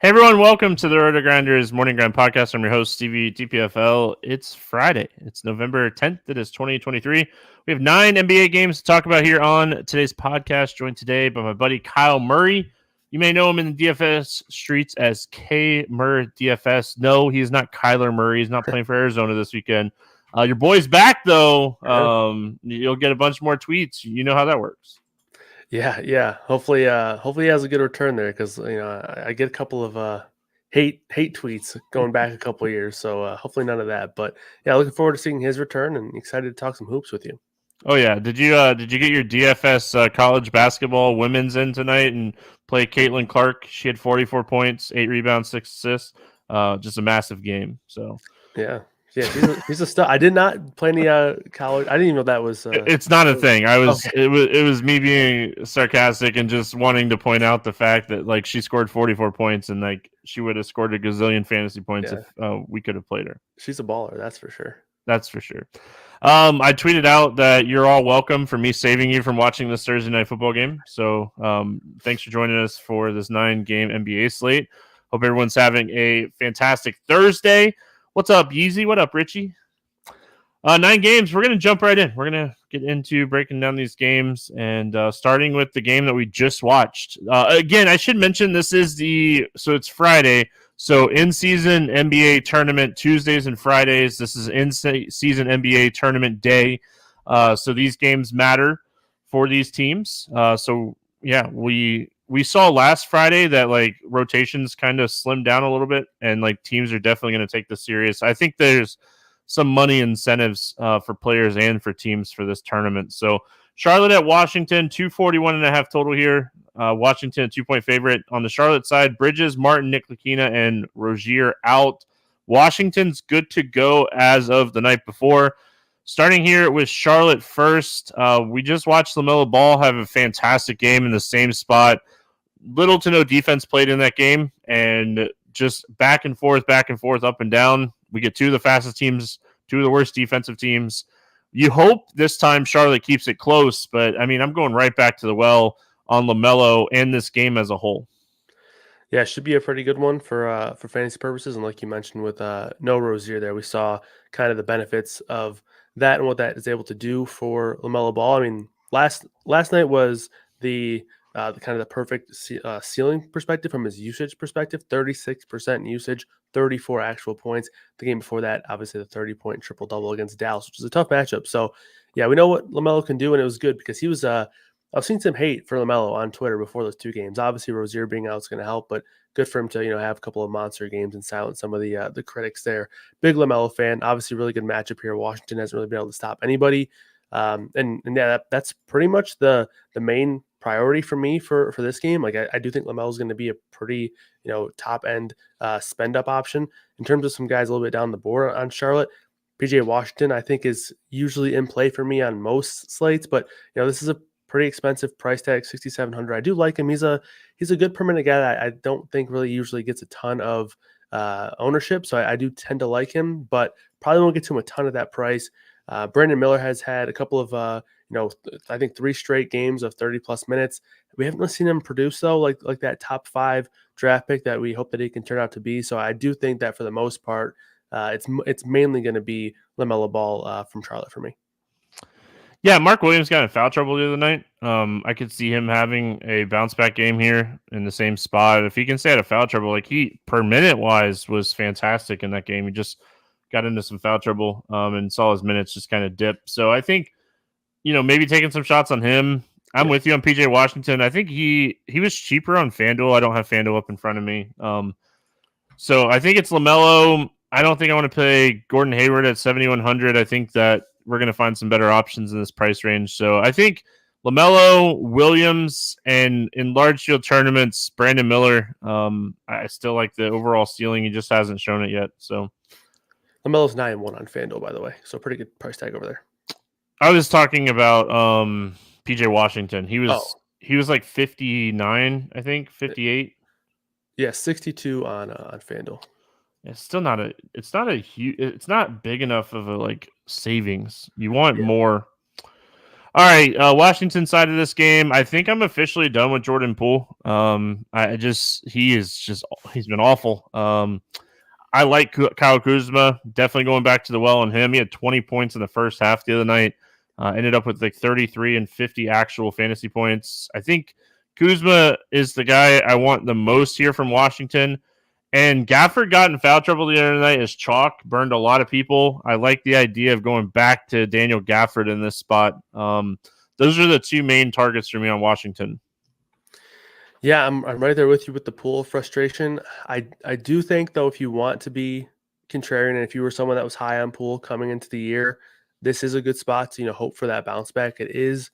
Hey everyone, welcome to the RotoGrinders Morning Grind podcast. I'm your host, Stevietpfl. It's Friday. It's November 10th. It is 2023. We have 9 NBA games to talk about here on today's podcast, joined today by my buddy Kyle Murray. You may know him in the DFS streets as KMurrDFS. No, he's not Kyler Murray. He's not playing for Arizona this weekend. Your boy's back, though. You'll get a bunch more tweets. You know how that works. Yeah. Hopefully he has a good return there because I get a couple of hate tweets going back a couple of years. So hopefully none of that. But yeah, looking forward to seeing his return and excited to talk some hoops with you. Oh yeah, did you get your DFS college basketball women's in tonight and play Caitlin Clark? She had 44 points, 8 rebounds, 6 assists. Just a massive game. So yeah, he's a stud. I did not play any college. I didn't even know that was. It's not a thing. Okay. It was me being sarcastic and just wanting to point out the fact that like she scored 44 points and like she would have scored a gazillion fantasy points if we could have played her. She's a baller, that's for sure. That's for sure. I tweeted out that you're all welcome for me saving you from watching this Thursday night football game. So thanks for joining us for this 9-game NBA slate. Hope everyone's having a fantastic Thursday. What's up, Yeezy? What up, Richie? 9 games. We're going to jump right in. We're going to get into breaking down these games and starting with the game that we just watched. Again, I should mention this is so it's Friday. So in-season NBA tournament Tuesdays and Fridays. This is in-season NBA tournament day. So these games matter for these teams. So yeah, we saw last Friday that like rotations kind of slimmed down a little bit, and like teams are definitely going to take this serious. I think there's some money incentives for players and for teams for this tournament. So Charlotte at Washington, 241.5 total here. Washington, a 2-point favorite. On the Charlotte side, Bridges, Martin, Nick Lakina, and Rozier out. Washington's good to go as of the night before. Starting here with Charlotte first, we just watched LaMelo Ball have a fantastic game in the same spot. Little to no defense played in that game, and just back and forth, up and down. We get 2 of the fastest teams, 2 of the worst defensive teams. You hope this time Charlotte keeps it close, but I mean, I'm going right back to the well on LaMelo and this game as a whole. Yeah, it should be a pretty good one for fantasy purposes. And like you mentioned with no Rozier there, we saw kind of the benefits of that and what that is able to do for LaMelo Ball. I mean, last night was the kind of the perfect ceiling perspective from his usage perspective. 36% usage, 34 actual points. The game before that, obviously the 30-point triple-double against Dallas, which is a tough matchup. So yeah, we know what LaMelo can do, and it was good because he was I've seen some hate for LaMelo on Twitter before those 2 games. Obviously, Rozier being out is going to help, but good for him to have a couple of monster games and silence some of the critics there. Big LaMelo fan. Obviously, really good matchup here. Washington hasn't really been able to stop anybody, and yeah, that's pretty much the main priority for me for this game. Like I do think LaMelo is going to be a pretty top end spend up option in terms of some guys a little bit down the board on Charlotte. PJ Washington, I think, is usually in play for me on most slates, but this is a pretty expensive price tag, $6,700. I do like him. He's a good per minute guy that I don't think really usually gets a ton of ownership, so I do tend to like him, but probably won't get to him a ton of that price. Brandon Miller has had a couple of I think 3 straight games of 30 plus minutes. We haven't really seen him produce though, like that top 5 draft pick that we hope that he can turn out to be. So I do think that for the most part, it's mainly going to be LaMelo Ball from Charlotte for me. Yeah, Mark Williams got in foul trouble the other night. I could see him having a bounce back game here in the same spot. If he can stay out of foul trouble, like he per minute wise was fantastic in that game. He just got into some foul trouble and saw his minutes just kind of dip. So I think, maybe taking some shots on him. I'm with you on PJ Washington. I think he was cheaper on FanDuel. I don't have FanDuel up in front of me. So I think it's LaMelo. I don't think I want to play Gordon Hayward at 7,100. I think that we're going to find some better options in this price range. So I think LaMelo, Williams, and in large field tournaments, Brandon Miller. I still like the overall ceiling. He just hasn't shown it yet. So LaMelo's 9-1 on FanDuel, by the way. So pretty good price tag over there. I was talking about PJ Washington. He was like 59, I think, 58. Yeah, 62 on FanDuel. It's still not it's not big enough of a like savings. You want more. All right, Washington side of this game. I think I'm officially done with Jordan Poole. He's been awful. I like Kyle Kuzma. Definitely going back to the well on him. He had 20 points in the first half the other night. Ended up with like 33 and 50 actual fantasy points. I think Kuzma is the guy I want the most here from Washington. And Gafford got in foul trouble the other night as chalk, burned a lot of people. I like the idea of going back to Daniel Gafford in this spot. Those are the two main targets for me on Washington. Yeah, I'm right there with you with the Poole frustration. I do think though, if you want to be contrarian, and if you were someone that was high on Poole coming into the year, this is a good spot to hope for that bounce back. It is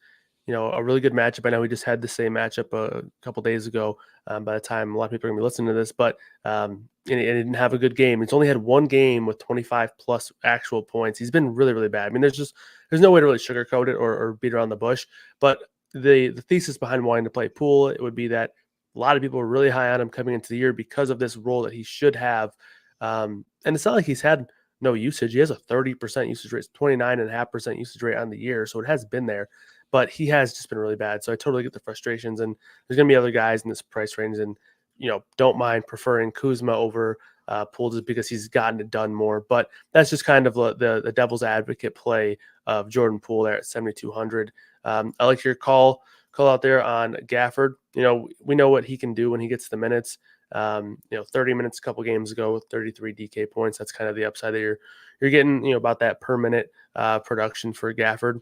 a really good matchup. I know we just had the same matchup a couple days ago. By the time a lot of people are gonna be listening to this, but and it didn't have a good game. It's only had one game with 25 plus actual points. He's been really, really bad. I mean, there's no way to really sugarcoat it or beat around the bush. But the thesis behind wanting to play Poole, it would be that a lot of people were really high on him coming into the year because of this role that he should have. And it's not like he's had no usage. He has a 30% usage rate, 29.5% usage rate on the year. So it has been there, but he has just been really bad. So I totally get the frustrations, and there's going to be other guys in this price range, and don't mind preferring Kuzma over Poole just because he's gotten it done more. But that's just kind of the devil's advocate play of Jordan Poole there at 7,200. I like your call out there on Gafford. We know what he can do when he gets the minutes. 30 minutes a couple games ago with 33 DK points. That's kind of the upside that you're getting, about that per minute production for Gafford.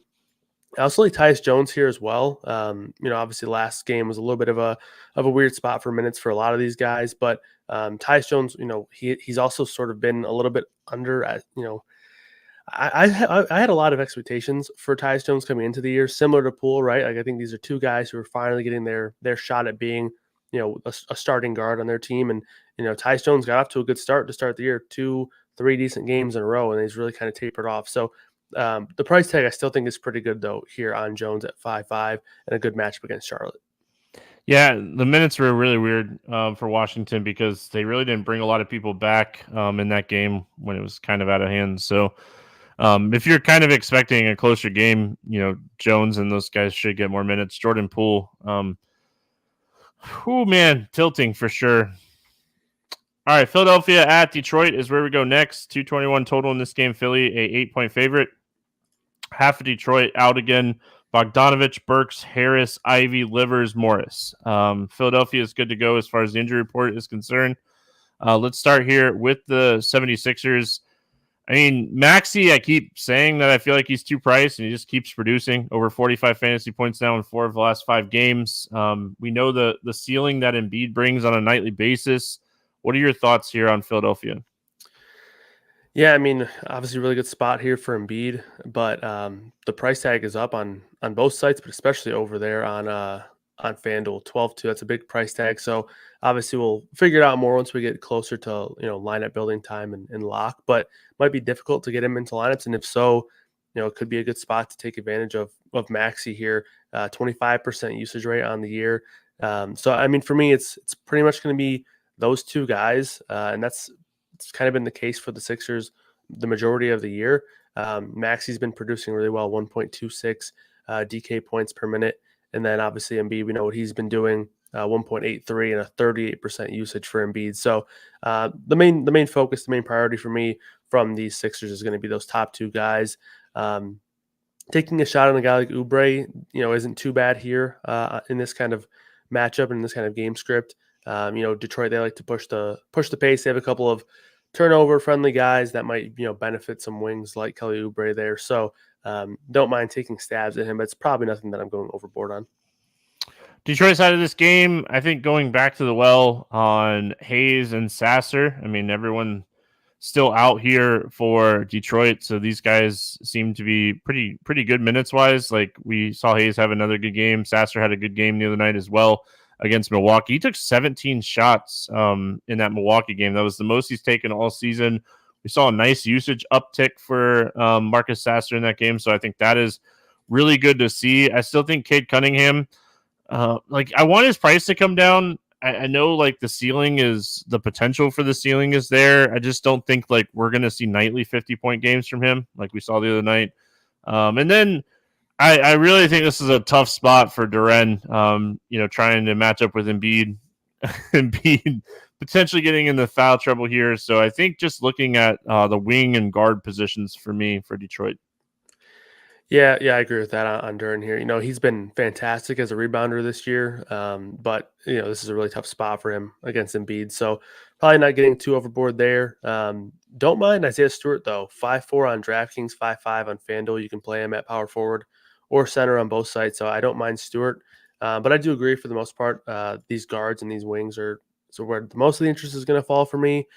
I also like Tyus Jones here as well. Obviously last game was a little bit of a weird spot for minutes for a lot of these guys, but Tyus Jones, he's also sort of been a little bit under at, I had a lot of expectations for Tyus Jones coming into the year, similar to Poole, right? Like I think these are two guys who are finally getting their shot at being, a starting guard on their team. And, Tyus Jones got off to a good start to start the year, 2-3 decent games in a row, and he's really kind of tapered off. So the price tag I still think is pretty good though here on Jones at 5.5 and a good matchup against Charlotte. Yeah, the minutes were really weird for Washington because they really didn't bring a lot of people back in that game when it was kind of out of hand. So if you're kind of expecting a closer game, Jones and those guys should get more minutes. Jordan Poole, tilting for sure. All right, Philadelphia at Detroit is where we go next. 221 total in this game. Philly, a 8-point favorite. Half of Detroit out again. Bogdanovich, Burks, Harris, Ivy, Livers, Morris. Philadelphia is good to go as far as the injury report is concerned. Let's start here with the 76ers. I mean, Maxey, I keep saying that I feel like he's too priced, and he just keeps producing over 45 fantasy points now in 4 of the last 5 games. We know the ceiling that Embiid brings on a nightly basis. What are your thoughts here on Philadelphia? Yeah, I mean, obviously really good spot here for Embiid, but the price tag is up on both sites, but especially over there on FanDuel, 12-2. That's a big price tag. So obviously we'll figure it out more once we get closer to lineup building time and lock. But it might be difficult to get him into lineups, and if so, it could be a good spot to take advantage of Maxey here. 25% usage rate on the year. So I mean, for me, it's pretty much going to be those two guys, and it's kind of been the case for the Sixers the majority of the year. Maxey's been producing really well, 1.26 DK points per minute. And then obviously Embiid, we know what he's been doing, 1.83 and a 38% usage for Embiid. So the main focus, the main priority for me from these Sixers is going to be those top two guys. Taking a shot on a guy like Oubre, isn't too bad here in this kind of matchup and this kind of game script. Detroit, they like to push the pace. They have a couple of turnover friendly guys that might benefit some wings like Kelly Oubre there. So don't mind taking stabs at him, but it's probably nothing that I'm going overboard on. Detroit side of this game, I think going back to the well on Hayes and Sasser. I mean, everyone still out here for Detroit, so these guys seem to be pretty good minutes wise. Like we saw Hayes have another good game. Sasser had a good game the other night as well against Milwaukee. He took 17 shots in that Milwaukee game. That was the most he's taken all season. We saw a nice usage uptick for Marcus Sasser in that game, so I think that is really good to see. I still think Cade Cunningham, I want his price to come down. I know the ceiling is, the potential for the ceiling is there. I just don't think we're going to see nightly 50-point games from him like we saw the other night. And then I really think this is a tough spot for Duren. Trying to match up with Embiid, Embiid potentially getting in the foul trouble here. So I think just looking at the wing and guard positions for me for Detroit. Yeah, I agree with that on Duren here. He's been fantastic as a rebounder this year, but this is a really tough spot for him against Embiid. So probably not getting too overboard there. Don't mind Isaiah Stewart though. 5'4" on DraftKings, 5'5" on FanDuel. You can play him at power forward or center on both sides. So I don't mind Stewart, but I do agree for the most part. These guards and these wings are so where most of the interest is going to fall for me.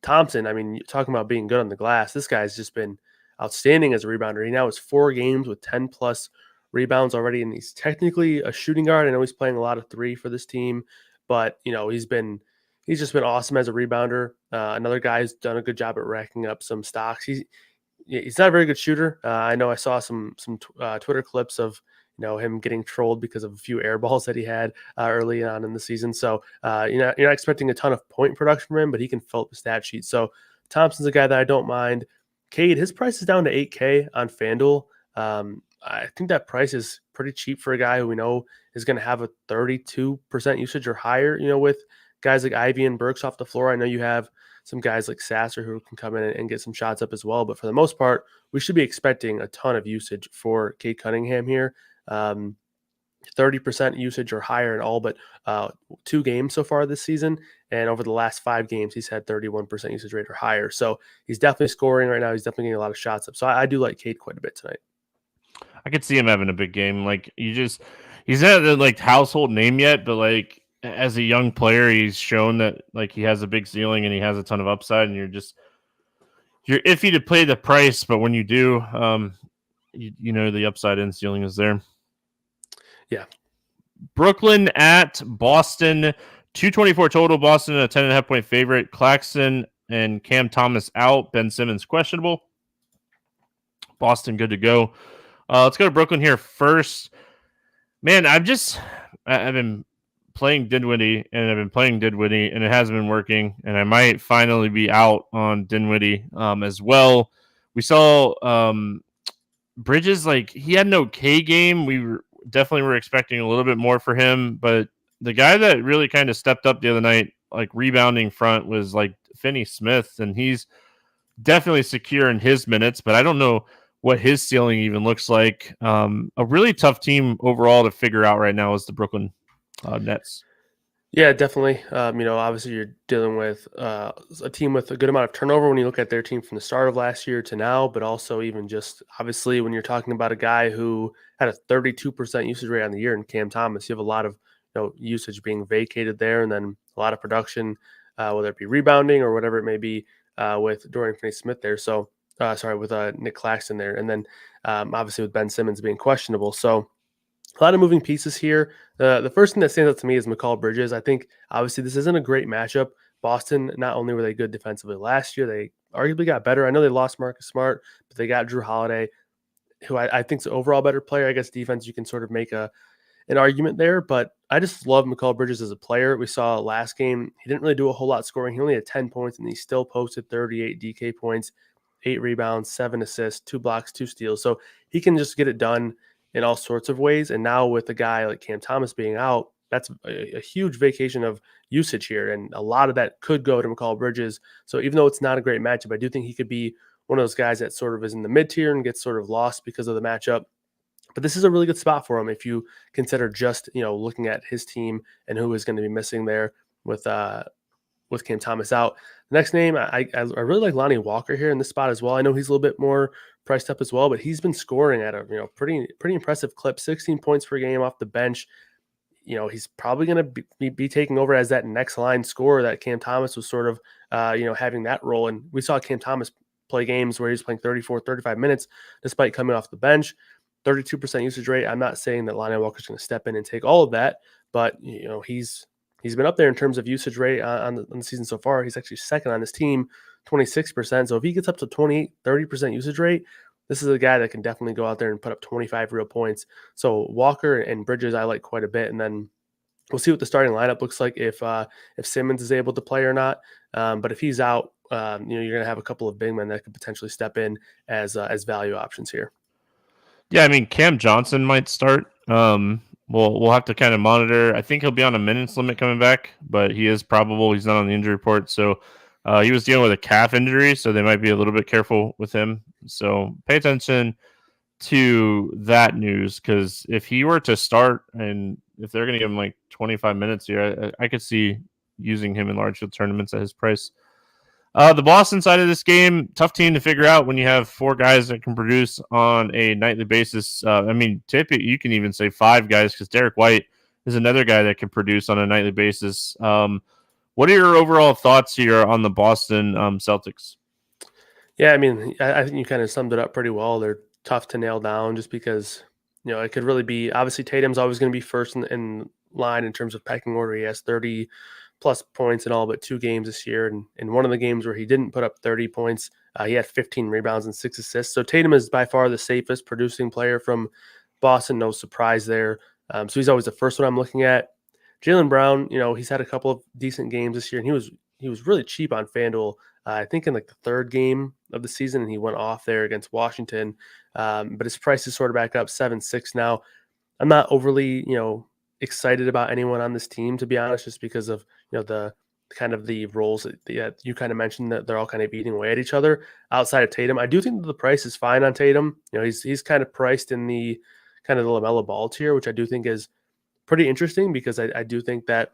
Thompson, I mean, talking about being good on the glass, this guy's just been outstanding as a rebounder. He now has 4 games with 10 plus rebounds already, and he's technically a shooting guard. I know he's playing a lot of 3 for this team, but he's just been awesome as a rebounder. Another guy who's done a good job at racking up some stocks. He's not a very good shooter. I know I saw some Twitter clips of him getting trolled because of a few air balls that he had early on in the season. So you're not expecting a ton of point production from him, but he can fill up the stat sheet. So Thompson's a guy that I don't mind. Cade, his price is down to $8K on FanDuel. I think that price is pretty cheap for a guy who we know is going to have a 32% usage or higher. With guys like Ivy and Burks off the floor, I know you have some guys like Sasser who can come in and get some shots up as well. But for the most part, we should be expecting a ton of usage for Cade Cunningham here. 30% usage or higher in all but 2 games so far this season. And over the last 5 games, he's had 31% usage rate or higher. So he's definitely scoring right now. He's definitely getting a lot of shots up. So I do like Cade quite a bit tonight. I could see him having a big game. He's not a household name yet, but as a young player, he's shown that he has a big ceiling and he has a ton of upside. And you're iffy to play the price, but when you do, the upside and ceiling is there. Yeah. Brooklyn at Boston, 224 total. Boston a 10.5 point favorite. Claxton and Cam Thomas out. Ben Simmons questionable. Boston good to go. Let's go to Brooklyn here first. Man, I've been playing Dinwiddie and and it hasn't been working. And I might finally be out on Dinwiddie as well. We saw Bridges, he had an okay game. We definitely were expecting a little bit more for him, but the guy that really kind of stepped up the other night, rebounding front, was Finney Smith, and he's definitely secure in his minutes, but I don't know what his ceiling even looks like. A really tough team overall to figure out right now is the Brooklyn Nets. Yeah, definitely. Obviously you're dealing with a team with a good amount of turnover when you look at their team from the start of last year to now, but also even just obviously when you're talking about a guy who had a 32% usage rate on the year in Cam Thomas, you have a lot of usage being vacated there, and then a lot of production, whether it be rebounding or whatever it may be, with Dorian Finney-Smith there. So with Nick Claxton there, and then obviously with Ben Simmons being questionable. So a lot of moving pieces here. The first thing that stands out to me is McCall Bridges. I think obviously this isn't a great matchup. Boston, not only were they good defensively last year, they arguably got better. I know they lost Marcus Smart, but they got Drew Holiday, who I think is an overall better player. I guess defense, you can sort of make an argument there, but I just love McCall Bridges as a player. We saw last game, he didn't really do a whole lot scoring. He only had 10 points, and he still posted 38 DK points, 8 rebounds, 7 assists, 2 blocks, 2 steals. So he can just get it done in all sorts of ways. And now with a guy like Cam Thomas being out, that's a huge vacation of usage here. And a lot of that could go to McCall Bridges. So even though it's not a great matchup, I do think he could be one of those guys that sort of is in the mid tier and gets sort of lost because of the matchup. But this is a really good spot for him if you consider just, looking at his team and who is going to be missing there with Cam Thomas out. The next name, I really like Lonnie Walker here in this spot as well. I know he's a little bit more priced up as well, but he's been scoring at a pretty impressive clip, 16 points per game off the bench. He's probably going to be taking over as that next line scorer that Cam Thomas was sort of having that role. And we saw Cam Thomas play games where he's playing 34, 35 minutes despite coming off the bench. 32% usage rate. I'm not saying that Lonnie Walker's going to step in and take all of that, but he's been up there in terms of usage rate on the season so far. He's actually second on this team, 26%. So if he gets up to 28, 30% usage rate, this is a guy that can definitely go out there and put up 25 real points. So Walker and Bridges I like quite a bit, and then we'll see what the starting lineup looks like if Simmons is able to play or not. But if he's out, you're going to have a couple of big men that could potentially step in as value options here. Yeah, I mean Cam Johnson might start. We'll have to kind of monitor. I think he'll be on a minutes limit coming back, but he is probable. He's not on the injury report, so he was dealing with a calf injury, so they might be a little bit careful with him. So pay attention to that news, because if he were to start and if they're going to give him like 25 minutes here, I could see using him in large field tournaments at his price. The Boston side of this game, tough team to figure out when you have four guys that can produce on a nightly basis. I mean, you can even say five guys, because Derek White is another guy that can produce on a nightly basis. What are your overall thoughts here on the Boston Celtics? Yeah, I mean, I think you kind of summed it up pretty well. They're tough to nail down just because, it could really be, obviously Tatum's always going to be first in line in terms of pecking order. He has 30 plus points in all but 2 games this year. And in one of the games where he didn't put up 30 points, he had 15 rebounds and 6 assists. So Tatum is by far the safest producing player from Boston. No surprise there. So he's always the first one I'm looking at. Jaylen Brown, he's had a couple of decent games this year, and he was really cheap on FanDuel. I think in like the 3rd game of the season, and he went off there against Washington. But his price is sort of back up 7-6 now. I'm not overly, excited about anyone on this team, to be honest, just because of, the kind of the roles that you kind of mentioned, that they're all kind of eating away at each other outside of Tatum. I do think that the price is fine on Tatum. He's kind of priced in the kind of the LaMelo Ball tier, which I do think is pretty interesting, because I do think that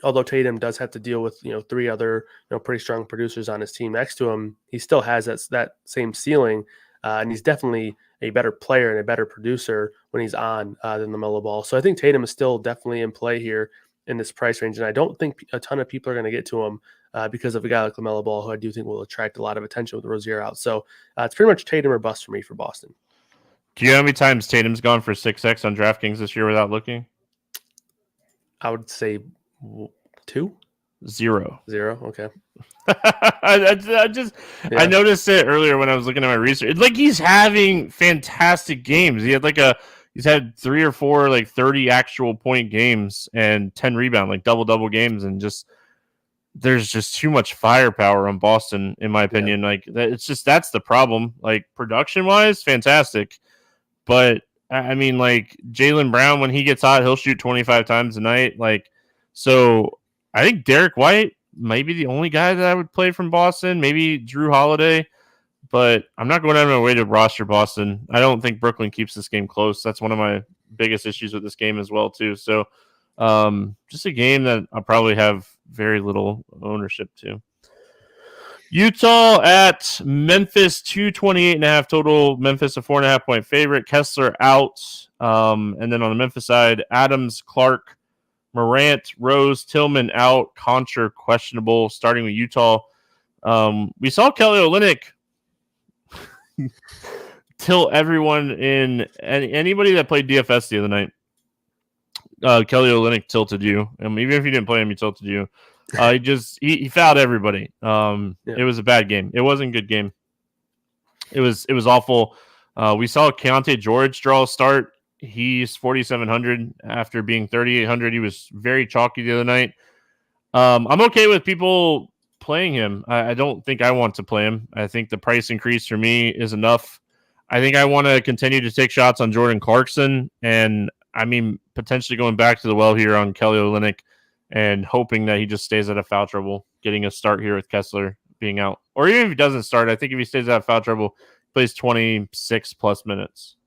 although Tatum does have to deal with 3 other pretty strong producers on his team next to him, he still has that same ceiling, and he's definitely a better player and a better producer when he's on than LaMelo Ball. So I think Tatum is still definitely in play here in this price range, and I don't think a ton of people are going to get to him because of a guy like LaMelo Ball, who I do think will attract a lot of attention with Rozier out. So it's pretty much Tatum or bust for me for Boston. Do you know how many times Tatum's gone for 6x on DraftKings this year without looking? I would say 2. 0. Okay. I noticed it earlier when I was looking at my research. It's like he's having fantastic games. He's had 3 or 4 like 30 actual point games and 10 rebound, like double games, and there's just too much firepower on Boston, in my opinion. Like that's the problem. Like production wise, fantastic, but I mean, like Jaylen Brown, when he gets hot, he'll shoot 25 times a night. Like, so I think Derek White might be the only guy that I would play from Boston. Maybe Drew Holiday, but I'm not going out of my way to roster Boston. I don't think Brooklyn keeps this game close. That's one of my biggest issues with this game as well, too. So, just a game that I'll probably have very little ownership to. Utah at Memphis, 228.5 total. Memphis a 4.5 point favorite. Kessler out. And then on the Memphis side, Adams, Clark, Morant, Rose, Tillman out. Contra questionable. Starting with Utah, we saw Kelly Olynyk tilt everyone in. Anybody that played DFS the other night, Kelly Olynyk tilted you. Even if you didn't play him, he tilted you. He fouled everybody. It was a bad game. It wasn't a good game. It was awful. We saw Keontae George draw a start. He's 4,700 after being 3,800. He was very chalky the other night. I'm okay with people playing him. I don't think I want to play him. I think the price increase for me is enough. I think I want to continue to take shots on Jordan Clarkson, and I mean potentially going back to the well here on Kelly Olynyk, and hoping that he just stays out of foul trouble, getting a start here with Kessler being out. Or even if he doesn't start, I think if he stays out of foul trouble, plays 26 plus minutes.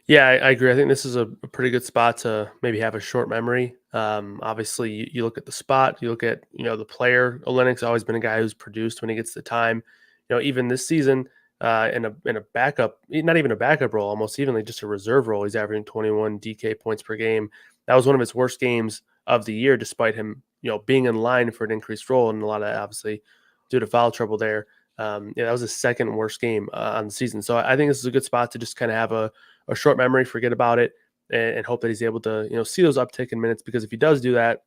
Yeah, I agree. I think this is a pretty good spot to maybe have a short memory. Obviously, you look at the spot, you look at the player. Olynyk's always been a guy who's produced when he gets the time. Even this season, in a backup, not even a backup role, almost evenly just a reserve role, he's averaging 21 DK points per game. That was one of his worst games of the year, despite him being in line for an increased role, and a lot of that obviously due to foul trouble there. That was his 2nd worst game on the season. So I think this is a good spot to just kind of have a short memory, forget about it, and hope that he's able to see those uptick in minutes, because if he does do that,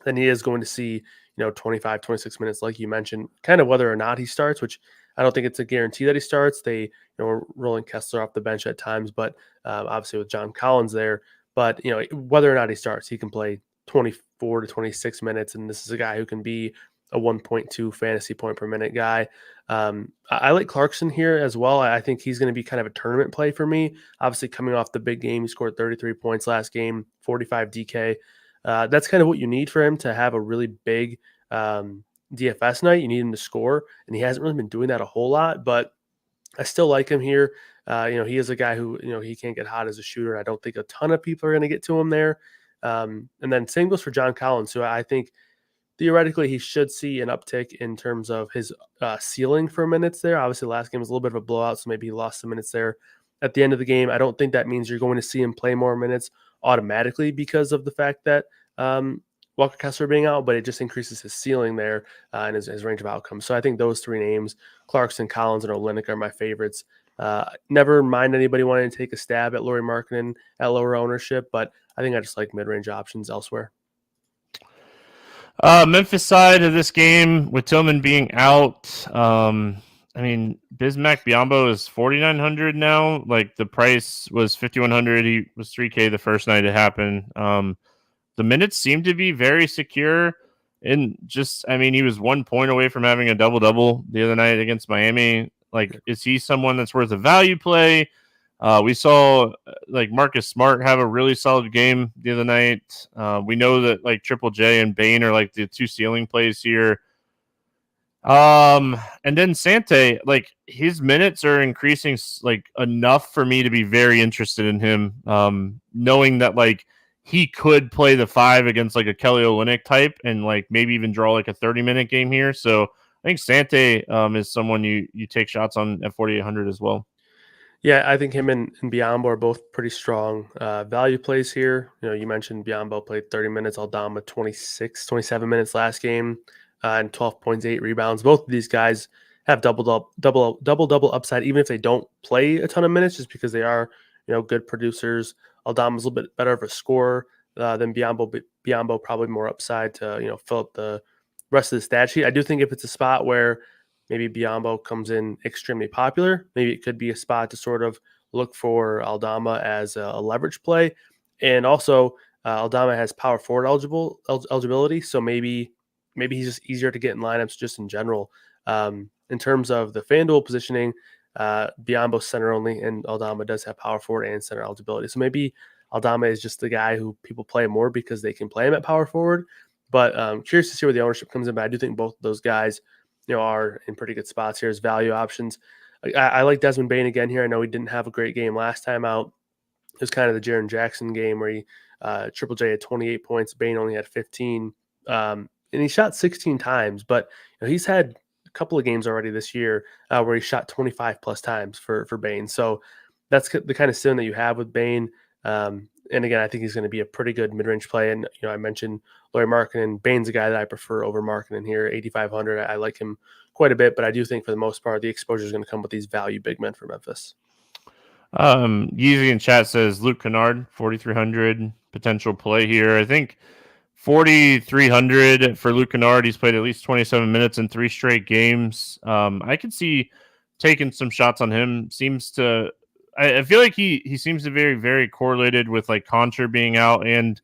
then he is going to see 25, 26 minutes, like you mentioned, kind of whether or not he starts, which I don't think it's a guarantee that he starts. They were rolling Kessler off the bench at times, but obviously with John Collins there. But whether or not he starts, he can play 24 to 26 minutes, and this is a guy who can be a 1.2 fantasy point per minute guy. I like Clarkson here as well. I think he's going to be kind of a tournament play for me. Obviously, coming off the big game, he scored 33 points last game, 45 DK. That's kind of what you need for him to have a really big DFS night. You need him to score, and he hasn't really been doing that a whole lot, but I still like him here. He is a guy who, he can't get hot as a shooter. I don't think a ton of people are going to get to him there. And then same goes for John Collins, who I think theoretically he should see an uptick in terms of his ceiling for minutes there. Obviously, last game was a little bit of a blowout, so maybe he lost some minutes there at the end of the game. I don't think that means you're going to see him play more minutes automatically because of the fact that Walker Kessler being out, but it just increases his ceiling there and his range of outcomes. So I think those three names, Clarkson, Collins, and Olynyk, are my favorites. Never mind anybody wanting to take a stab at Lauri Markkanen at lower ownership, but I think I just like mid-range options elsewhere. Memphis side of this game with Tillman being out. Bismack Biyombo is 4,900 now. Like the price was 5,100. He was 3K the first night it happened. The minutes seem to be very secure. And he was 1 point away from having a double-double the other night against Miami. Like, is he someone that's worth a value play? We saw Marcus Smart have a really solid game the other night. We know that Triple J and Bane are the two ceiling plays here. And then Sante, his minutes are increasing enough for me to be very interested in him. Knowing that he could play the 5 against a Kelly Olynyk type and maybe even draw a 30-minute game here. So I think Sante is someone you take shots on at 4,800 as well. Yeah, I think him and Biyombo are both pretty strong value plays here. You mentioned Biyombo played 30 minutes, Aldama 27 minutes last game, and 12 points, 8 rebounds. Both of these guys have double upside, even if they don't play a ton of minutes, just because they are good producers. Aldama's a little bit better of a scorer than Biyombo. Biyombo probably more upside to fill up the rest of the stat sheet. I do think if it's a spot where maybe Biyombo comes in extremely popular, maybe it could be a spot to sort of look for Aldama as a leverage play. And also, Aldama has power forward eligibility, so maybe he's just easier to get in lineups just in general. In terms of the FanDuel positioning, Biyombo's center only, and Aldama does have power forward and center eligibility. So maybe Aldama is just the guy who people play more because they can play him at power forward. But curious to see where the ownership comes in. But I do think both of those guys are in pretty good spots here as value options. I like Desmond Bane again here. I know he didn't have a great game last time out. It was kind of the Jaren Jackson game where he Triple J had 28 points, Bane only had 15, and he shot 16 times. But he's had a couple of games already this year where he shot 25 plus times for Bane. So that's the kind of ceiling that you have with Bane. And again, I think he's going to be a pretty good mid-range play. And I mentioned Lauri Markkanen. Bane's a guy that I prefer over Markkanen here, 8,500. I like him quite a bit, but I do think for the most part, the exposure is going to come with these value big men for Memphis. Yeezy in chat says Luke Kennard, 4,300 potential play here. I think 4,300 for Luke Kennard. He's played at least 27 minutes in 3 straight games. I could see taking some shots on him. I feel like he seems to be very, very correlated with Contra being out and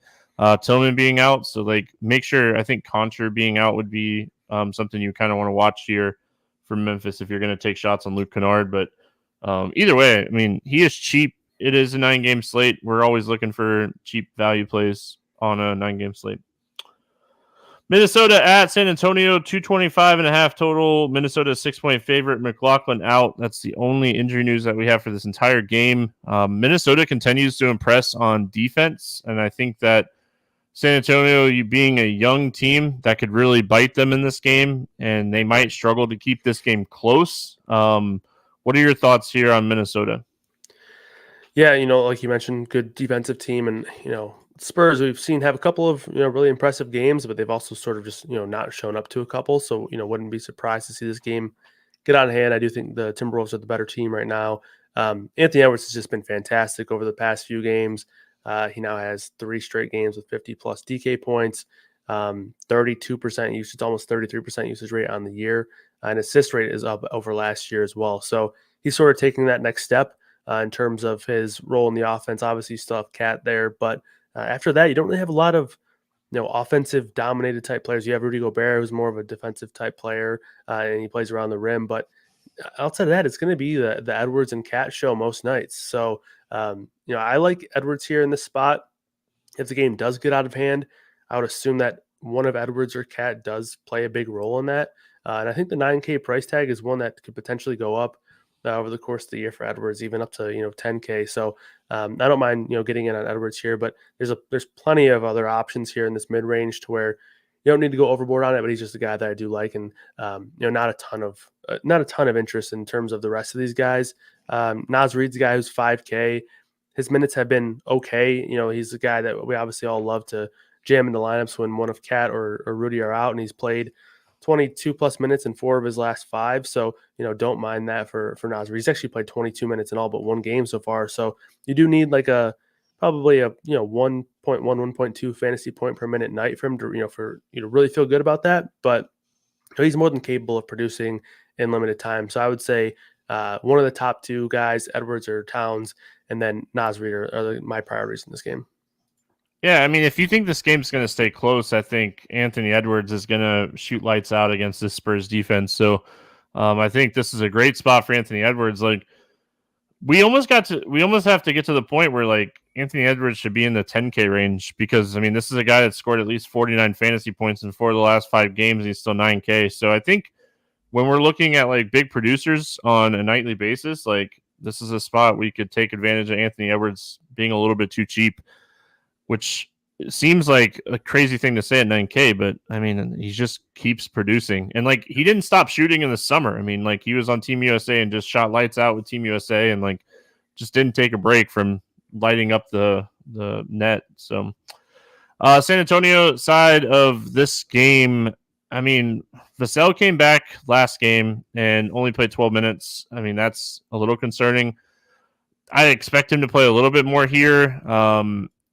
Tillman being out. So make sure, I think Contra being out would be something you kind of want to watch here for Memphis if you're going to take shots on Luke Kennard. But either way, he is cheap. It is a 9-game slate. We're always looking for cheap value plays on a 9-game slate. Minnesota at San Antonio, 225.5 total. Minnesota 6-point favorite. McLaughlin out. That's the only injury news that we have for this entire game. Minnesota continues to impress on defense, and I think that San Antonio, you being a young team, that could really bite them in this game, and they might struggle to keep this game close. What are your thoughts here on Minnesota? Yeah, like you mentioned, good defensive team, and Spurs we've seen have a couple of really impressive games, but they've also sort of just not shown up to a couple. So wouldn't be surprised to see this game get out of hand. I do think the Timberwolves are the better team right now. Anthony Edwards has just been fantastic over the past few games. He now has 3 straight games with 50 plus DK points, 32% usage, almost 33% usage rate on the year, and assist rate is up over last year as well. So he's sort of taking that next step in terms of his role in the offense. Obviously, you still have Cat there, but after that, you don't really have a lot of offensive dominated type players. You have Rudy Gobert, who's more of a defensive type player, and he plays around the rim. But outside of that, it's going to be the Edwards and Cat show most nights. So, I like Edwards here in this spot. If the game does get out of hand, I would assume that one of Edwards or Cat does play a big role in that. And I think the 9K price tag is one that could potentially go up over the course of the year for Edwards, even up to 10K. So I don't mind getting in on Edwards here, but there's plenty of other options here in this mid range to where you don't need to go overboard on it. But he's just a guy that I do like, and not a ton of interest in terms of the rest of these guys. Naz Reid's a guy who's 5K. His minutes have been okay. He's a guy that we obviously all love to jam in the lineups when one of Cat or Rudy are out, and he's played 22 plus minutes in 4 of his last 5. So, don't mind that for Naz Reid. He's actually played 22 minutes in all but one game so far. So you do need like probably a 1.1, 1.2 fantasy point per minute night for him to, for you to really feel good about that. But he's more than capable of producing in limited time. So I would say one of the top 2 guys, Edwards or Towns, and then Naz Reid are my priorities in this game. Yeah, I mean, if you think this game's going to stay close, I think Anthony Edwards is going to shoot lights out against this Spurs defense. So I think this is a great spot for Anthony Edwards. Like, we almost have to get to the point where like Anthony Edwards should be in the 10K range, because I mean, this is a guy that scored at least 49 fantasy points in 4 of the last 5 games. And he's still 9K. So I think when we're looking at like big producers on a nightly basis, like this is a spot we could take advantage of Anthony Edwards being a little bit too cheap, which seems like a crazy thing to say at 9K, but I mean, he just keeps producing. And like, he didn't stop shooting in the summer. I mean, like, he was on Team USA and just shot lights out with Team USA and like just didn't take a break from lighting up the net. So San Antonio side of this game, I mean, Vassell came back last game and only played 12 minutes. I mean, that's a little concerning. I expect him to play a little bit more here.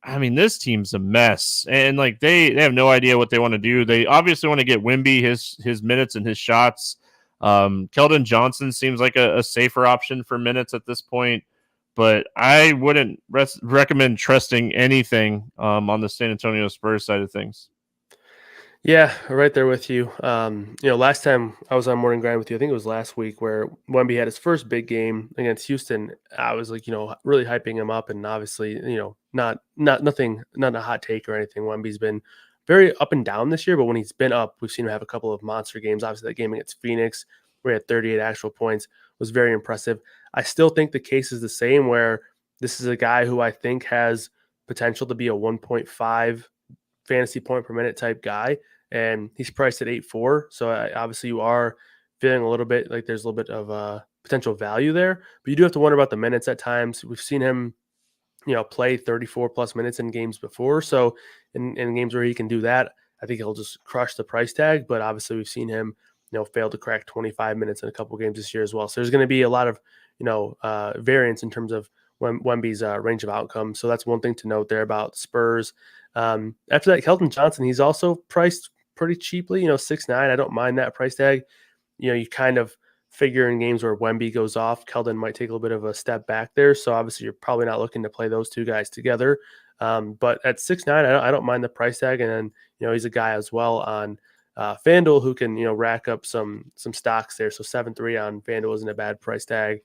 I mean, this team's a mess, and like they have no idea what they want to do. They obviously want to get Wemby his minutes and his shots. Keldon Johnson seems like a safer option for minutes at this point, but I wouldn't recommend trusting anything on the San Antonio Spurs side of things. Yeah, right there with you. Last time I was on Morning Grind with you, I think it was last week, where Wemby had his first big game against Houston. I was like, really hyping him up, and obviously, not a hot take or anything. Wemby's been very up and down this year, but when he's been up, we've seen him have a couple of monster games. Obviously, that game against Phoenix, where he had 38 actual points, was very impressive. I still think the case is the same, where this is a guy who I think has potential to be a 1.5 fantasy point per minute type guy, and he's priced at 8.4. So obviously you are feeling a little bit like there's a little bit of potential value there, but you do have to wonder about the minutes at times. We've seen him, play 34 plus minutes in games before. So in games where he can do that, I think he'll just crush the price tag. But obviously we've seen him, fail to crack 25 minutes in a couple games this year as well. So there's going to be a lot of, variance in terms of Wemby's range of outcomes. So that's one thing to note there about Spurs. After that, Keldon Johnson, he's also priced pretty cheaply, 6'9". I don't mind that price tag. You kind of figure in games where Wemby goes off, Keldon might take a little bit of a step back there. So obviously you're probably not looking to play those two guys together. But at 6'9", I don't mind the price tag. And then, he's a guy as well on FanDuel who can, rack up some stocks there. So 7.3 on FanDuel isn't a bad price tag.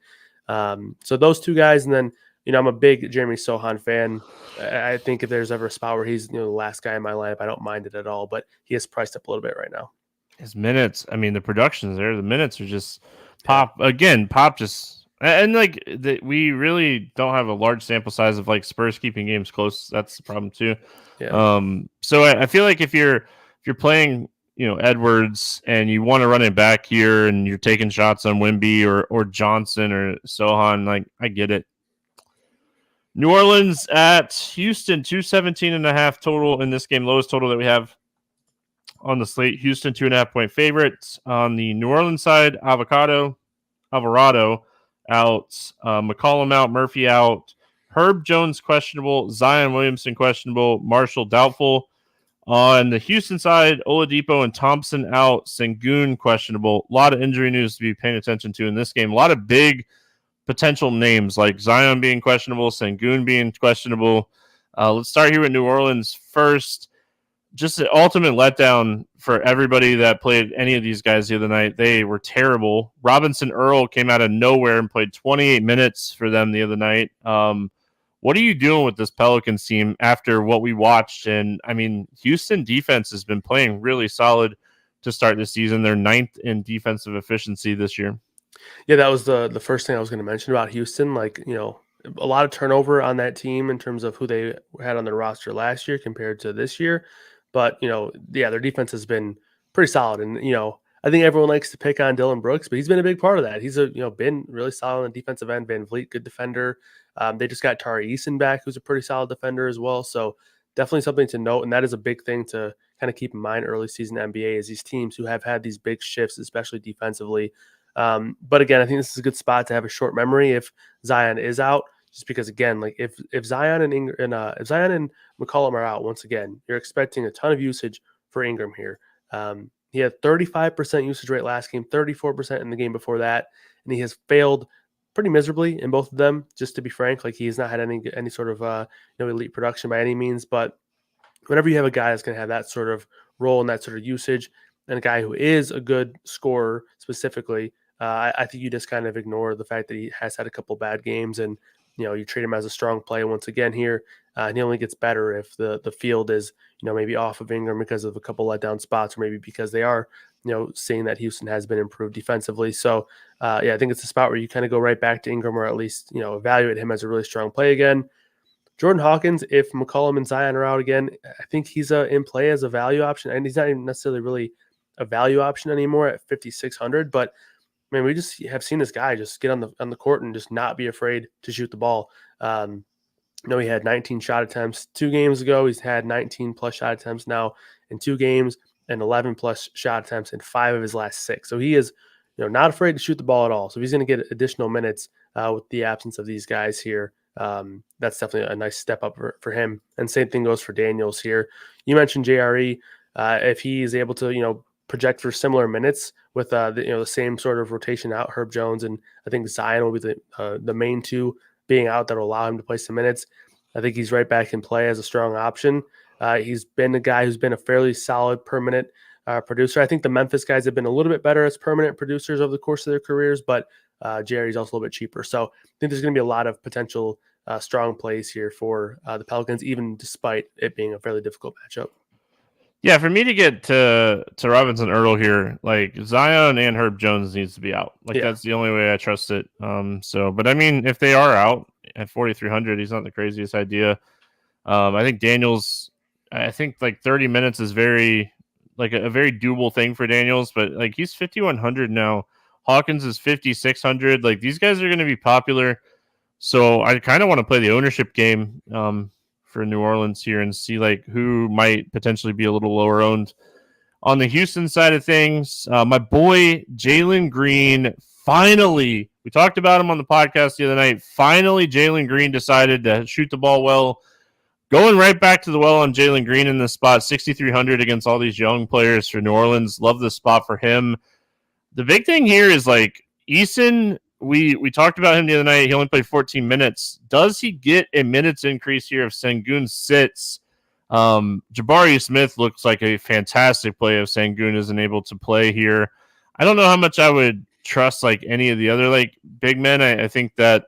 So those two guys, and then, I'm a big Jeremy Sohan fan. I think if there's ever a spot where he's the last guy in my lineup, I don't mind it at all. But he is priced up a little bit right now. His minutes, I mean, the production's there. The minutes are just pop again. Pop just and like we really don't have a large sample size of like Spurs keeping games close. That's the problem too. Yeah. So I feel like if you're playing Edwards and you want to run it back here and you're taking shots on Wemby or Johnson or Sohan, like I get it. New Orleans at Houston, 217.5 total in this game. Lowest total that we have on the slate. Houston, 2.5-point favorites. On the New Orleans side, Alvarado out, McCollum out, Murphy out, Herb Jones questionable, Zion Williamson questionable, Marshall doubtful. On the Houston side, Oladipo and Thompson out, Sengun questionable. A lot of injury news to be paying attention to in this game. A lot of big potential names like Zion being questionable, Sengun being questionable. Let's start here with New Orleans first. just an ultimate letdown for everybody that played any of these guys the other night. They were terrible. Robinson Earl came out of nowhere and played 28 minutes for them the other night. What are you doing with this Pelicans team after what we watched? And I mean, Houston defense has been playing really solid to start this season. They're 9th in defensive efficiency this year. Yeah, that was the first thing I was going to mention about Houston. Like, a lot of turnover on that team in terms of who they had on their roster last year compared to this year. But, their defense has been pretty solid. And, I think everyone likes to pick on Dylan Brooks, but he's been a big part of that. He's been really solid on the defensive end. Van Vliet, good defender. They just got Tari Eason back, who's a pretty solid defender as well. So definitely something to note. And that is a big thing to kind of keep in mind early season NBA is these teams who have had these big shifts, especially defensively. But again, I think this is a good spot to have a short memory if Zion is out, just because again, like if Zion and if Zion and McCollum are out once again, you're expecting a ton of usage for Ingram here. He had 35% usage rate last game, 34% in the game before that, and he has failed pretty miserably in both of them. Just to be frank, like he has not had any sort of elite production by any means. But whenever you have a guy that's going to have that sort of role and that sort of usage, and a guy who is a good scorer specifically, I think you just kind of ignore the fact that he has had a couple bad games, and you treat him as a strong play once again here. And he only gets better if the field is maybe off of Ingram because of a couple letdown spots, or maybe because they are seeing that Houston has been improved defensively. So I think it's a spot where you kind of go right back to Ingram, or at least evaluate him as a really strong play again. Jordan Hawkins, if McCollum and Zion are out again, I think he's in play as a value option, and he's not even necessarily really a value option anymore at 5,600. But I mean, we just have seen this guy just get on the court and just not be afraid to shoot the ball. He had 19 shot attempts 2 games ago. He's had 19 plus shot attempts now in 2 games, and 11 plus shot attempts in 5 of his last 6. So he is, not afraid to shoot the ball at all. So he's going to get additional minutes with the absence of these guys here. That's definitely a nice step up for him. And same thing goes for Daniels here. You mentioned JRE. If he is able to, project for similar minutes with the same sort of rotation out, Herb Jones and I think Zion will be the main two being out that will allow him to play some minutes. I think he's right back in play as a strong option. He's been a guy who's been a fairly solid permanent producer. I think the Memphis guys have been a little bit better as permanent producers over the course of their careers, but Jerry's also a little bit cheaper. So I think there's going to be a lot of potential strong plays here for the Pelicans, even despite it being a fairly difficult matchup. Yeah, for me to get to Robinson Earl here, like Zion and Herb Jones needs to be out. That's the only way I trust it. But I mean, if they are out at 4,300, he's not the craziest idea. I think Daniels, I think like 30 minutes is very like a very doable thing for Daniels, but like he's 5,100 now. Hawkins is 5,600. Like these guys are going to be popular. So I kind of want to play the ownership game. For New Orleans here and see like who might potentially be a little lower owned. On the Houston side of things, my boy Jalen Green, finally, we talked about him on the podcast the other night. Finally, Jalen Green decided to shoot the ball well. Going right back to the well on Jalen Green in this spot, 6,300 against all these young players for New Orleans. Love this spot for him. The big thing here is like Eason. We talked about him the other night. He only played 14 minutes. Does he get a minutes increase here if Sengun sits? Jabari Smith looks like a fantastic play if Sengun isn't able to play here. I don't know how much I would trust like any of the other like big men. I think that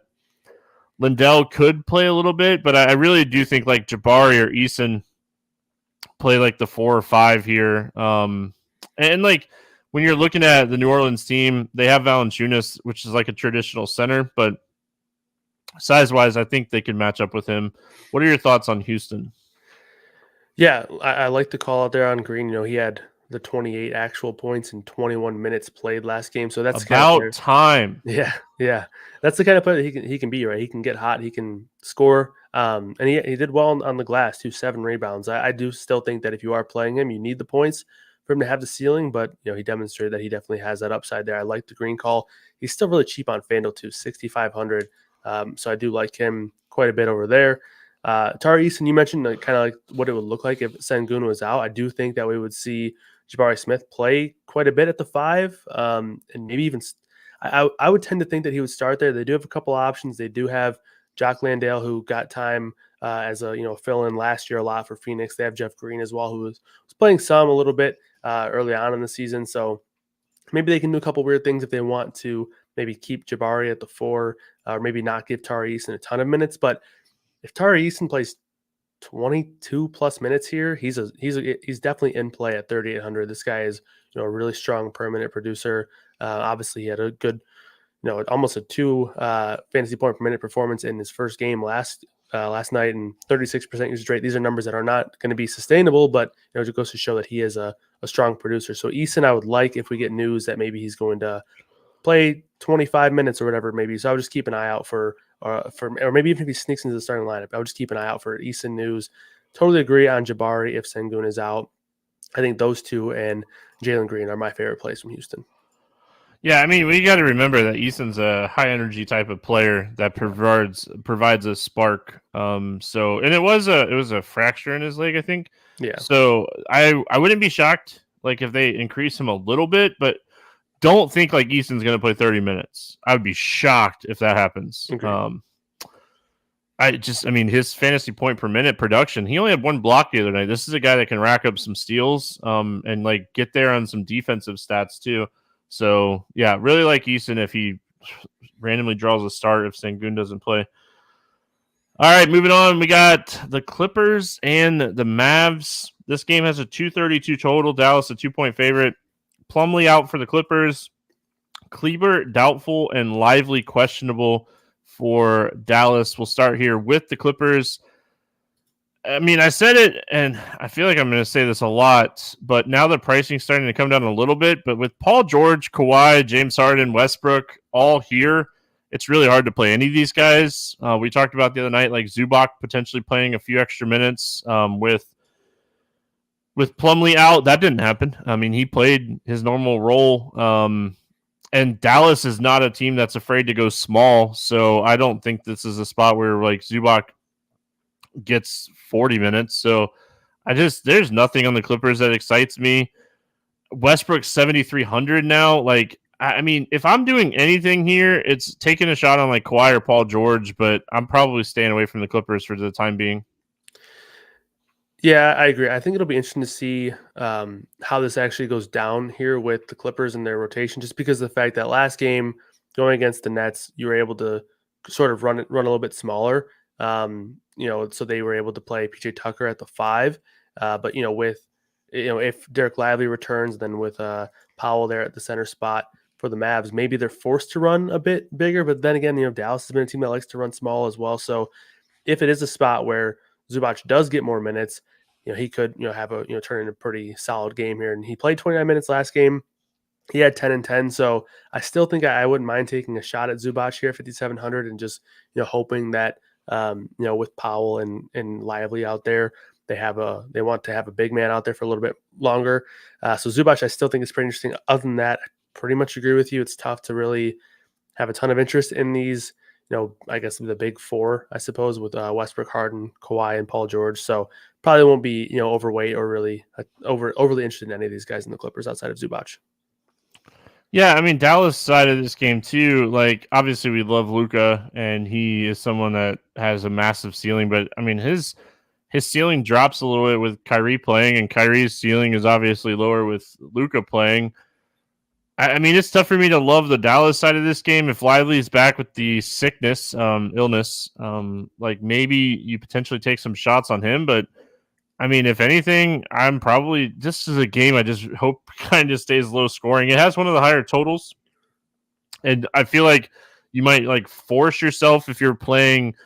Lindell could play a little bit, but I really do think like Jabari or Eason play like the 4 or 5 here. And like when you're looking at the New Orleans team, they have Valanciunas, which is like a traditional center, but size-wise, I think they could match up with him. What are your thoughts on Houston? Yeah, I like the call out there on Green. He had the 28 actual points in 21 minutes played last game, so that's about kind of time. Yeah, that's the kind of player that he can be, right? He can get hot, he can score, and he did well on the glass too, 7 rebounds. I do still think that if you are playing him, you need the points for him to have the ceiling, but he demonstrated that he definitely has that upside there. I like the Green call. He's still really cheap on FanDuel too, 6,500. So I do like him quite a bit over there. Tari Eason, you mentioned kind of like what it would look like if Sengun was out. I do think that we would see Jabari Smith play quite a bit at the 5, and maybe even I would tend to think that he would start there. They do have a couple options. They do have Jock Landale, who got time as a fill-in last year a lot for Phoenix. They have Jeff Green as well, who was playing some a little bit early on in the season. So maybe they can do a couple weird things if they want to maybe keep Jabari at the 4, or maybe not give Tari Eason a ton of minutes. But if Tari Eason plays 22 plus minutes here, he's definitely in play at 3,800. This guy is a really strong permanent producer. Obviously, he had a good, almost a 2 fantasy point per minute performance in his first game last night, and 36% usage rate. These are numbers that are not going to be sustainable, but it goes to show that he is a strong producer. So Eason, I would like if we get news that maybe he's going to play 25 minutes or whatever, maybe. So I would just keep an eye out for or maybe even if he sneaks into the starting lineup, I would just keep an eye out for Eason news. Totally agree on Jabari if Sengun is out. I think those two and Jalen Green are my favorite plays from Houston. Yeah, I mean, we got to remember that Eason's a high energy type of player that provides a spark. And it was a fracture in his leg, I think. Yeah. So I wouldn't be shocked like if they increase him a little bit, but don't think like Easton's going to play 30 minutes. I would be shocked if that happens. Okay. I mean, his fantasy point per minute production, he only had 1 block the other night. This is a guy that can rack up some steals, and like get there on some defensive stats too. So yeah, really like Easton if he randomly draws a start if Sengun doesn't play. All right, moving on. We got the Clippers and the Mavs. This game has a 232 total. Dallas a 2-point favorite. Plumlee out for the Clippers. Kleber doubtful and Lively questionable for Dallas. We'll start here with the Clippers. I mean, I said it, and I feel like I'm going to say this a lot, but now the pricing's starting to come down a little bit. But with Paul George, Kawhi, James Harden, Westbrook all here, it's really hard to play any of these guys. We talked about the other night, like Zubac potentially playing a few extra minutes with Plumlee out. That didn't happen. I mean, he played his normal role. And Dallas is not a team that's afraid to go small. So I don't think this is a spot where like Zubac gets 40 minutes. So there's nothing on the Clippers that excites me. Westbrook 7,300 now. Like, I mean, if I'm doing anything here, it's taking a shot on like Kawhi or Paul George, but I'm probably staying away from the Clippers for the time being. Yeah, I agree. I think it'll be interesting to see how this actually goes down here with the Clippers and their rotation, just because of the fact that last game going against the Nets, you were able to sort of run a little bit smaller. So they were able to play PJ Tucker at the 5. But if Derek Lively returns, then with Powell there at the center spot for the Mavs, maybe they're forced to run a bit bigger. But then again, Dallas has been a team that likes to run small as well. So if it is a spot where Zubac does get more minutes, he could have a turn in a pretty solid game here. And he played 29 minutes last game. He had 10 and 10. So I still think I wouldn't mind taking a shot at Zubac here, 5,700, and just hoping that with Powell and Lively out there, they want to have a big man out there for a little bit longer. So Zubac, I still think is pretty interesting. Other than that, I pretty much agree with you. It's tough to really have a ton of interest in these. I guess the big 4, I suppose, with Westbrook, Harden, Kawhi, and Paul George. So probably won't be overweight or really overly interested in any of these guys in the Clippers outside of Zubac. Yeah, I mean, Dallas side of this game too, like obviously we love Luka and he is someone that has a massive ceiling, but I mean his ceiling drops a little bit with Kyrie playing, and Kyrie's ceiling is obviously lower with Luka playing. I mean, it's tough for me to love the Dallas side of this game. If Lively is back with the illness, like maybe you potentially take some shots on him. But I mean, if anything, I'm probably, this is a game I just hope kind of stays low scoring. It has one of the higher totals, and I feel like you might like force yourself if you're playing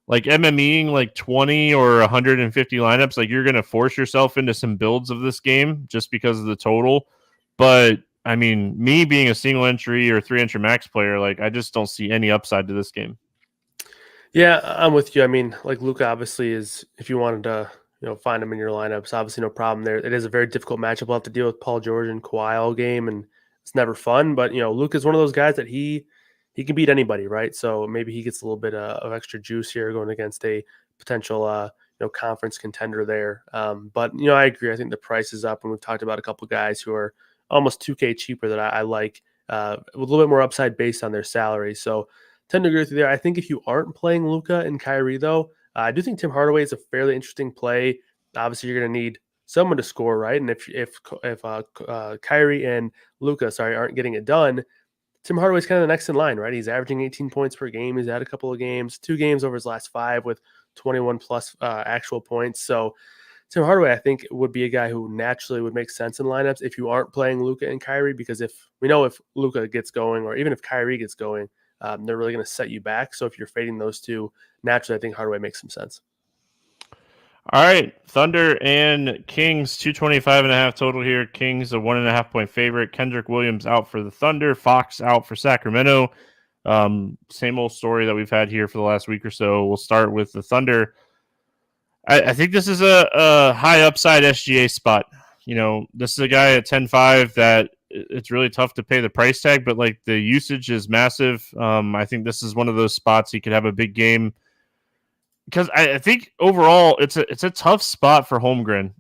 like MMEing like 20 or 150 lineups, like you're going to force yourself into some builds of this game just because of the total. But I mean, me being a single entry or 3-entry max player, like I just don't see any upside to this game. Yeah, I'm with you. I mean, like Luka obviously is, if you wanted to, find him in your lineups, obviously no problem there. It is a very difficult matchup. We'll have to deal with Paul George and Kawhi all game, and it's never fun. But Luka is one of those guys that he can beat anybody, right? So maybe he gets a little bit of extra juice here going against a potential conference contender there. But I agree. I think the price is up, and we've talked about a couple guys who are almost $2K cheaper that I like with a little bit more upside based on their salary. So tend to agree with you there. I think if you aren't playing Luka and Kyrie, though, I do think Tim Hardaway is a fairly interesting play. Obviously, you're going to need someone to score, right? And if Kyrie and Luka, aren't getting it done, Tim Hardaway's kind of the next in line, right? He's averaging 18 points per game. He's had a couple of games, 2 games over his last 5 with 21 plus actual points. So Tim Hardaway, I think, would be a guy who naturally would make sense in lineups if you aren't playing Luka and Kyrie, because if Luka gets going, or even if Kyrie gets going, they're really going to set you back. So if you're fading those two, naturally, I think Hardaway makes some sense. All right, Thunder and Kings, 225.5 total here. Kings a 1.5 point favorite. Kendrick Williams out for the Thunder. Fox out for Sacramento. Same old story that we've had here for the last week or so. We'll start with the Thunder. I think this is a high upside SGA spot. This is a guy at 10.5 that it's really tough to pay the price tag, but like the usage is massive. I think this is one of those spots he could have a big game, because I think overall it's a tough spot for Holmgren.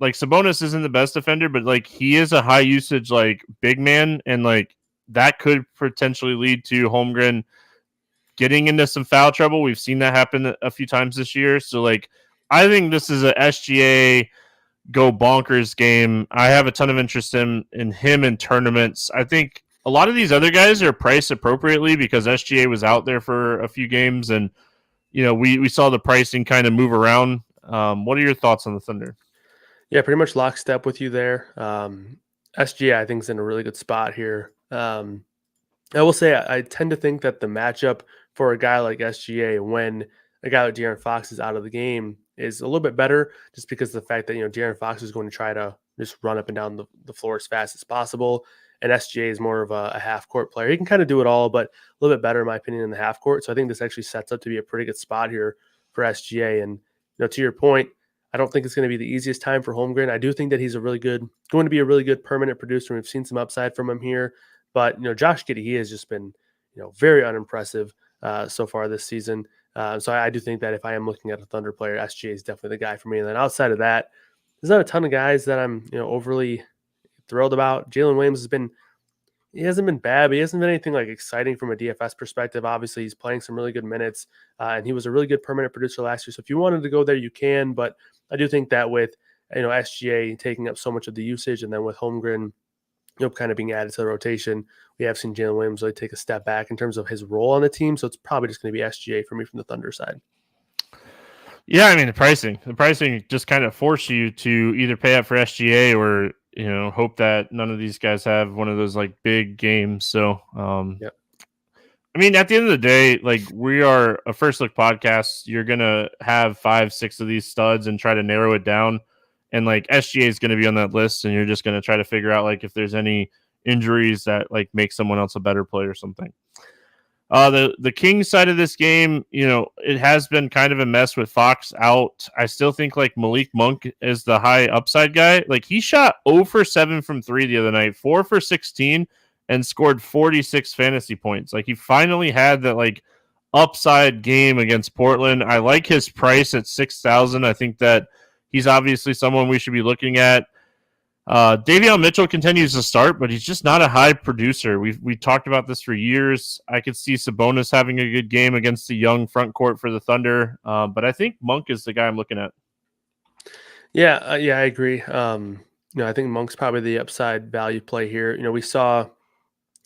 Like Sabonis isn't the best defender, but like he is a high usage like big man, and like that could potentially lead to Holmgren getting into some foul trouble. We've seen that happen a few times this year. So like I think this is a SGA go bonkers game. I have a ton of interest in him in tournaments. I think a lot of these other guys are priced appropriately because SGA was out there for a few games, and we saw the pricing kind of move around. What are your thoughts on the Thunder? Yeah, pretty much lockstep with you there. SGA, I think, is in a really good spot here. I will say I tend to think that the matchup for a guy like SGA when a guy like De'Aaron Fox is out of the game is a little bit better, just because of the fact that De'Aaron Fox is going to try to just run up and down the floor as fast as possible, and SGA is more of a half court player. He can kind of do it all, but a little bit better in my opinion in the half court. So I think this actually sets up to be a pretty good spot here for SGA. And to your point, I don't think it's going to be the easiest time for Holmgren. I do think that he's going to be a really good permanent producer. We've seen some upside from him here, but Josh Giddey, he has just been very unimpressive so far this season. So I do think that if I am looking at a Thunder player, SGA is definitely the guy for me. And then outside of that, there's not a ton of guys that I'm overly thrilled about. Jalen Williams hasn't been bad, but he hasn't been anything like exciting from a DFS perspective. Obviously, he's playing some really good minutes, and he was a really good permanent producer last year. So if you wanted to go there, you can. But I do think that with SGA taking up so much of the usage, and then with Holmgren kind of being added to the rotation, we have seen Jalen Williams really take a step back in terms of his role on the team. So it's probably just going to be SGA for me from the Thunder side. Yeah, I mean, the pricing just kind of force you to either pay up for SGA or hope that none of these guys have one of those like big games. So, Yep. I mean, at the end of the day, like we are a first look podcast. You're gonna have 5-6 of these studs and try to narrow it down. And like SGA is going to be on that list, and you're just going to try to figure out like if there's any injuries that like make someone else a better play or something. The Kings side of this game, it has been kind of a mess with Fox out. I still think like Malik Monk is the high upside guy. Like he shot 0 for 7 from 3 the other night, 4 for 16, and scored 46 fantasy points. Like he finally had that like upside game against Portland. I like his price at 6,000. I think that he's obviously someone we should be looking at. Davion Mitchell continues to start, but he's just not a high producer. We talked about this for years. I could see Sabonis having a good game against the young front court for the Thunder, but I think Monk is the guy I'm looking at. Yeah, I agree. I think Monk's probably the upside value play here. We saw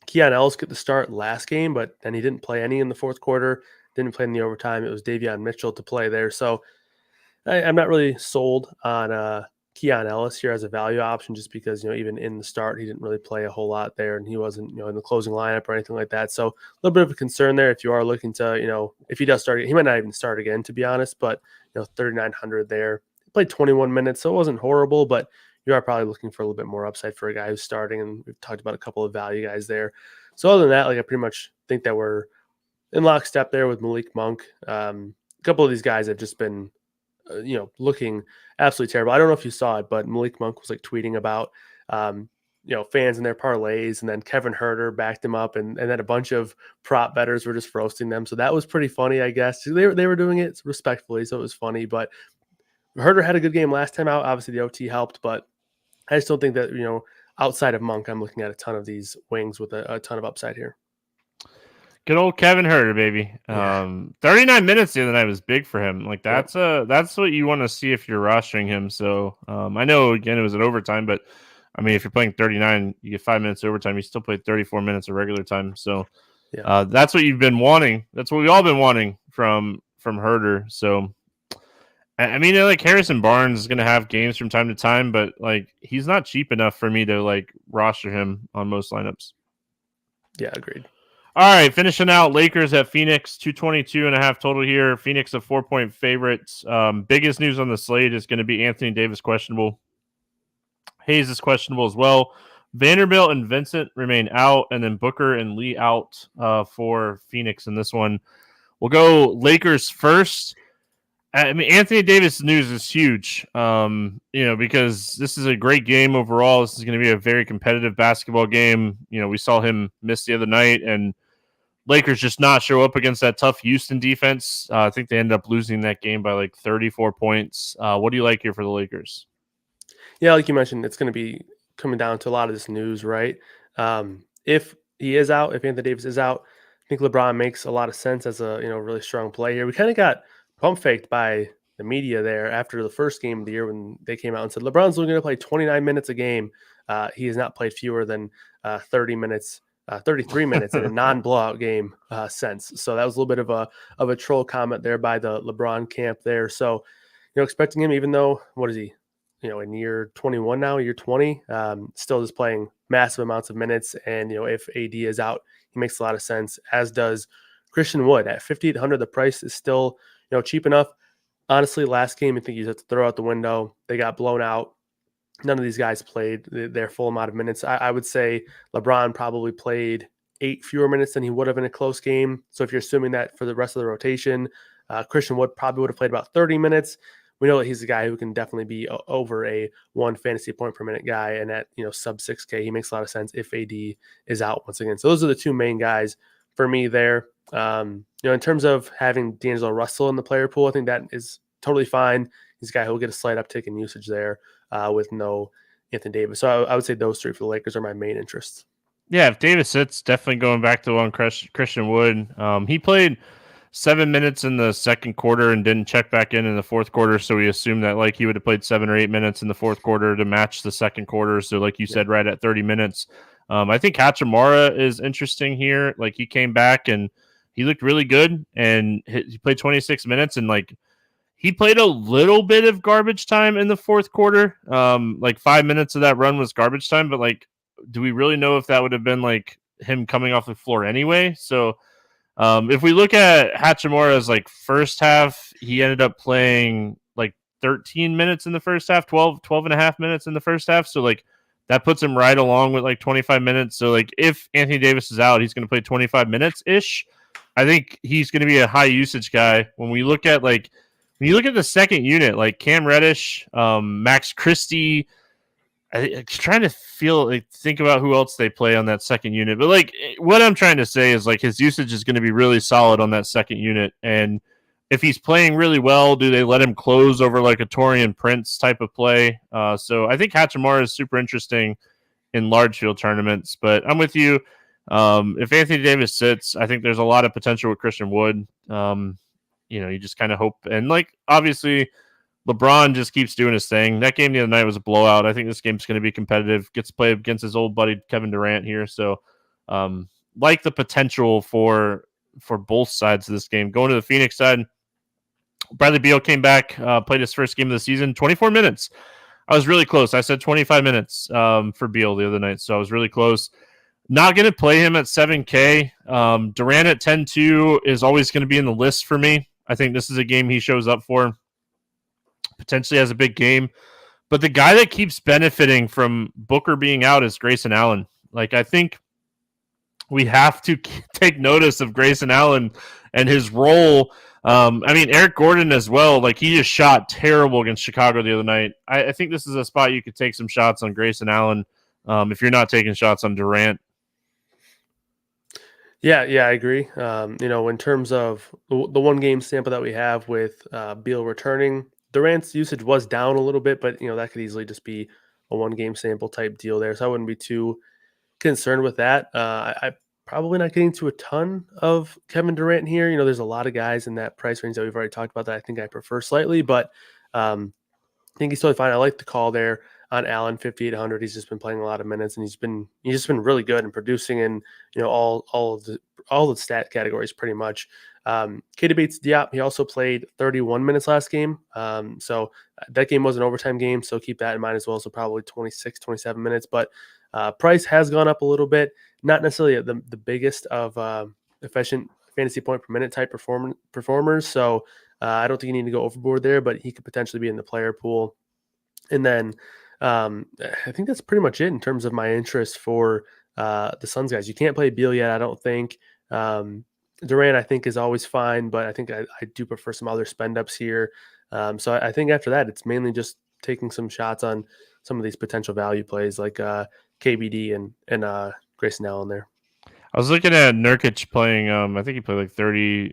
Keon Ellis get the start last game, but then he didn't play any in the fourth quarter, didn't play in the overtime. It was Davion Mitchell to play there. So I'm not really sold on Keon Ellis here as a value option, just because, even in the start, he didn't really play a whole lot there, and he wasn't, in the closing lineup or anything like that. So a little bit of a concern there if you are looking to, if he does start, he might not even start again, to be honest, but, 3,900 there. He played 21 minutes, so it wasn't horrible, but you are probably looking for a little bit more upside for a guy who's starting, and we've talked about a couple of value guys there. So other than that, like I pretty much think that we're in lockstep there with Malik Monk. A couple of these guys have just been looking absolutely terrible. I don't know if you saw it, but Malik Monk was like tweeting about, fans and their parlays, and then Kevin Huerter backed him up, and then a bunch of prop bettors were just roasting them. So that was pretty funny, I guess. They were doing it respectfully, so it was funny. But Huerter had a good game last time out. Obviously, the OT helped, but I just don't think that, outside of Monk, I'm looking at a ton of these wings with a ton of upside here. Good old Kevin Herter, baby. Yeah. 39 minutes the other night was big for him. Like Yep. that's what you want to see if you're rostering him. So I know again it was an overtime, but I mean if you're playing 39, you get 5 minutes overtime. You still played 34 minutes of regular time. So Yeah. that's what you've been wanting. That's what we all been wanting from Herter. So I mean, like Harrison Barnes is going to have games from time to time, but like he's not cheap enough for me to like roster him on most lineups. Yeah, agreed. All right, finishing out Lakers at Phoenix, 222.5 total here. Phoenix a 4-point favorite. Biggest news on the slate is going to be Anthony Davis questionable. Hayes is questionable as well. Vanderbilt and Vincent remain out, and then Booker and Lee out for Phoenix in this one. We'll go Lakers first. I mean, Anthony Davis news is huge, because this is a great game overall. This is going to be a very competitive basketball game. We saw him miss the other night, and Lakers just not show up against that tough Houston defense. I think they ended up losing that game by like 34 points. What do you like here for the Lakers? Yeah, like you mentioned, it's going to be coming down to a lot of this news, right? If he is out, if Anthony Davis is out, I think LeBron makes a lot of sense as a really strong play here. We kind of got pump faked by the media there after the first game of the year when they came out and said LeBron's only going to play 29 minutes a game. He has not played fewer than 30 minutes. 33 minutes in a non-blowout game since. So that was a little bit of a troll comment there by the LeBron camp there. So, expecting him, even though, what is he, in year 21 now, year 20, still just playing massive amounts of minutes. And, if AD is out, he makes a lot of sense, as does Christian Wood. At 5,800, the price is still, cheap enough. Honestly, last game, I think you have to throw out the window. They got blown out. None of these guys played their full amount of minutes. I would say LeBron probably played 8 fewer minutes than he would have in a close game. So if you're assuming that for the rest of the rotation, Christian Wood probably would have played about 30 minutes. We know that he's a guy who can definitely be over a 1 fantasy point per minute guy. And at, sub 6K, he makes a lot of sense if AD is out once again. So those are the two main guys for me there. In terms of having D'Angelo Russell in the player pool, I think that is totally fine. He's a guy who will get a slight uptick in usage there with no Anthony Davis. So I would say those three for the Lakers are my main interests. Yeah, if Davis sits, definitely going back to on Christian Wood. He played 7 minutes in the second quarter and didn't check back in the fourth quarter. So we assume that like he would have played 7 or 8 minutes in the fourth quarter to match the second quarter. So like you said, right at 30 minutes. I think Hachimura is interesting here. Like he came back and he looked really good and he played 26 minutes and like he played a little bit of garbage time in the fourth quarter. Like 5 minutes of that run was garbage time, but like, do we really know if that would have been like him coming off the floor anyway? So if we look at Hachimura's like first half, he ended up playing like 13 minutes in the first half, 12 and a half minutes in the first half. So like that puts him right along with like 25 minutes. So like if Anthony Davis is out, he's going to play 25 minutes ish. I think he's going to be a high usage guy. When you look at the second unit, like Cam Reddish, Max Christie, I'm trying to think about who else they play on that second unit. But like what I'm trying to say is like his usage is going to be really solid on that second unit. And if he's playing really well, do they let him close over like a Taurean Prince type of play? So I think Hachimura is super interesting in large field tournaments. But I'm with you. If Anthony Davis sits, I think there's a lot of potential with Christian Wood. You just kind of hope. And like obviously LeBron just keeps doing his thing. That game the other night was a blowout. I think this game's going to be competitive. Gets to play against his old buddy Kevin Durant here. So like the potential for both sides of this game. Going to the Phoenix side, Bradley Beal came back, played his first game of the season, 24 minutes. I was really close. I said 25 minutes for Beal the other night, so I was really close. Not going to play him at 7K. Durant at 10-2 is always going to be in the list for me. I think this is a game he shows up for. Potentially has a big game. But the guy that keeps benefiting from Booker being out is Grayson Allen. Like, I think we have to take notice of Grayson Allen and his role. Eric Gordon as well. Like, he just shot terrible against Chicago the other night. I think this is a spot you could take some shots on Grayson Allen if you're not taking shots on Durant. Yeah, I agree. In terms of the one game sample that we have with Beal returning, Durant's usage was down a little bit, but that could easily just be a one game sample type deal there. So I wouldn't be too concerned with that. I probably not getting to a ton of Kevin Durant here. There's a lot of guys in that price range that we've already talked about that I think I prefer slightly, but I think he's totally fine. I like the call there on Allen, 5,800. He's just been playing a lot of minutes, and he's just been really good and producing in all the stat categories pretty much. Keita Bates-Diop, he also played 31 minutes last game. So that game was an overtime game, so keep that in mind as well. So probably 26, 27 minutes. But price has gone up a little bit. Not necessarily the biggest of efficient fantasy point per minute type performers. So I don't think you need to go overboard there, but he could potentially be in the player pool. And then I think that's pretty much it in terms of my interest for the Suns guys. You can't play Beal yet, I don't think. Durant, I think, is always fine, but I think I do prefer some other spend ups here. So I think after that, it's mainly just taking some shots on some of these potential value plays like KBD and Grayson Allen there. I was looking at Nurkic playing. I think he played like 38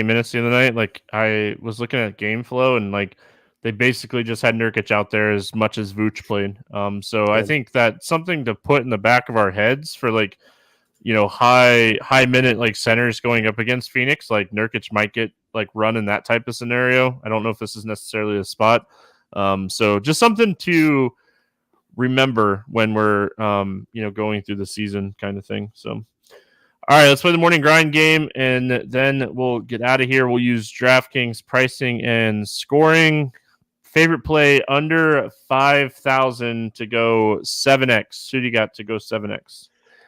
minutes the other night. Like I was looking at game flow, and like they basically just had Nurkic out there as much as Vooch played. So I think that's something to put in the back of our heads for like, high minute like centers going up against Phoenix. Like Nurkic might get like run in that type of scenario. I don't know if this is necessarily a spot. So just something to remember when we're going through the season kind of thing. So. All right, let's play the morning grind game, and then we'll get out of here. We'll use DraftKings pricing and scoring. Favorite play under 5,000 to go 7x. Who do you got to go 7x?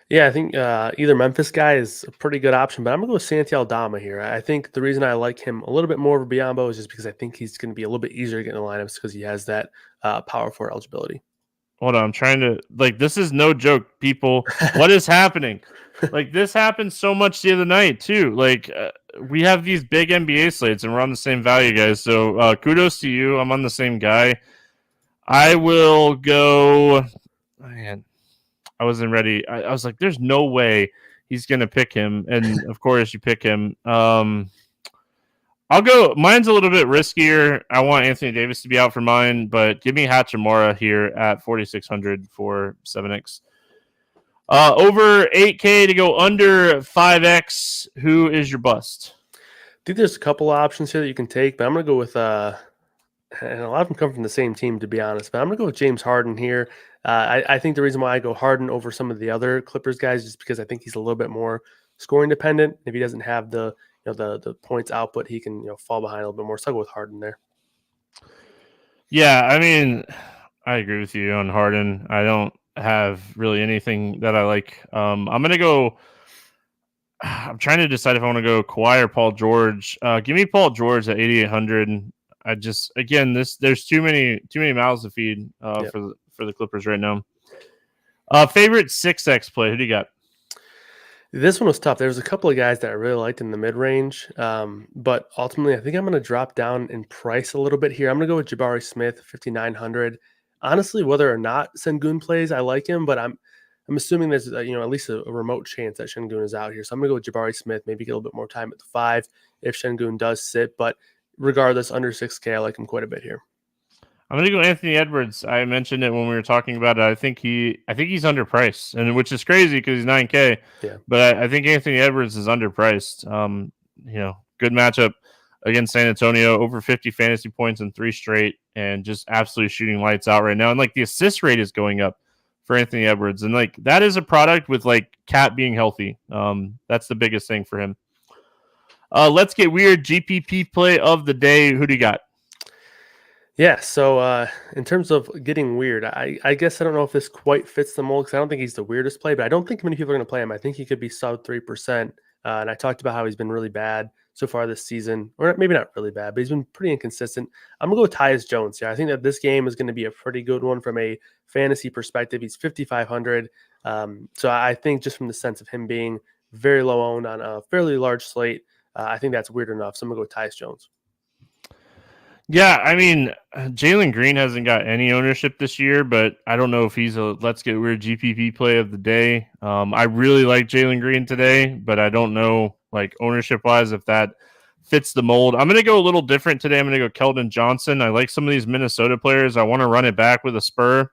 Yeah, I think either Memphis guy is a pretty good option, but I'm going to go with Santi Aldama here. I think the reason I like him a little bit more over Biyombo is just because I think he's going to be a little bit easier to get in the lineups because he has that power forward eligibility. Hold on, I'm trying to this is no joke, people. What is happening? Like this happened so much the other night too. Like we have these big NBA slates and we're on the same value, guys. So kudos to you. I'm on the same guy. I will go. Man, I wasn't ready. I was like, there's no way he's gonna pick him, and of course you pick him. I'll go. Mine's a little bit riskier. I want Anthony Davis to be out for mine, but give me Hachimura here at 4,600 for 7x. Over 8K to go under 5X. Who is your bust? I think there's a couple of options here that you can take, but I'm going to go with, and a lot of them come from the same team, to be honest, but I'm going to go with James Harden here. I think the reason why I go Harden over some of the other Clippers guys is because I think he's a little bit more scoring dependent. If he doesn't have the points output, he can fall behind a little bit more. So I'll go with Harden there. Yeah, I mean, I agree with you on Harden. I don't have really anything that I like. I'm gonna go. I'm trying to decide if I want to go Kawhi or Paul George. Give me Paul George at 8,800. I just there's too many mouths to feed for the Clippers right now. Favorite 6x play. Who do you got? This one was tough. There was a couple of guys that I really liked in the mid-range, but ultimately I think I'm going to drop down in price a little bit here. I'm going to go with Jabari Smith, 5,900. Honestly, whether or not Sengun plays, I like him, but I'm assuming there's at least a remote chance that Sengun is out here. So I'm going to go with Jabari Smith, maybe get a little bit more time at the 5 if Sengun does sit. But regardless, under 6K, I like him quite a bit here. I'm going to go Anthony Edwards. I mentioned it when we were talking about it. I think he's underpriced, and which is crazy because he's 9K. Yeah. But I think Anthony Edwards is underpriced. Good matchup against San Antonio, over 50 fantasy points in 3 straight, and just absolutely shooting lights out right now. And like the assist rate is going up for Anthony Edwards, and like that is a product with like Cat being healthy. That's the biggest thing for him. Let's get weird. GPP play of the day. Who do you got? Yeah, so in terms of getting weird, I guess I don't know if this quite fits the mold because I don't think he's the weirdest play, but I don't think many people are going to play him. I think he could be sub 3%. And I talked about how he's been really bad so far this season, or maybe not really bad, but he's been pretty inconsistent. I'm going to go with Tyus Jones here. I think that this game is going to be a pretty good one from a fantasy perspective. He's 5,500. So I think just from the sense of him being very low owned on a fairly large slate, I think that's weird enough. So I'm going to go with Tyus Jones. Yeah, I mean, Jalen Green hasn't got any ownership this year, but I don't know if he's a let's get weird GPP play of the day. I really like Jalen Green today, but I don't know, like ownership-wise, if that fits the mold. I'm going to go a little different today. I'm going to go Keldon Johnson. I like some of these Minnesota players. I want to run it back with a spur.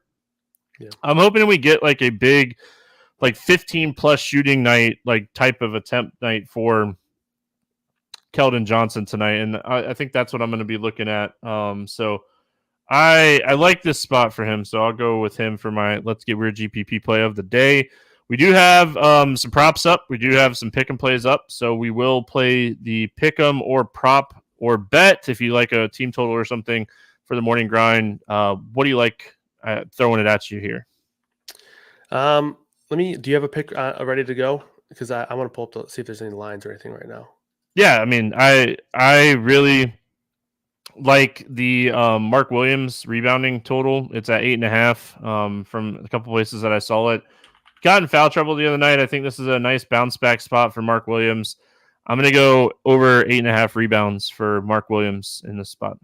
Yeah. I'm hoping we get like a big like 15 plus shooting night, like type of attempt night for Keldon Johnson tonight, and I think that's what I'm going to be looking at. So I like this spot for him, so I'll go with him for my Let's Get Weird GPP play of the day. We do have some props up. We do have some pick and plays up, so we will play the pick 'em or prop or bet if you like a team total or something for the morning grind. What do you like throwing it at you here? Do you have a pick ready to go? Because I want to pull up to see if there's any lines or anything right now. Yeah, I mean, I really like the Mark Williams rebounding total. It's at 8.5 from a couple places that I saw it. Got in foul trouble the other night. I think this is a nice bounce back spot for Mark Williams. I'm going to go over 8.5 rebounds for Mark Williams in this spot.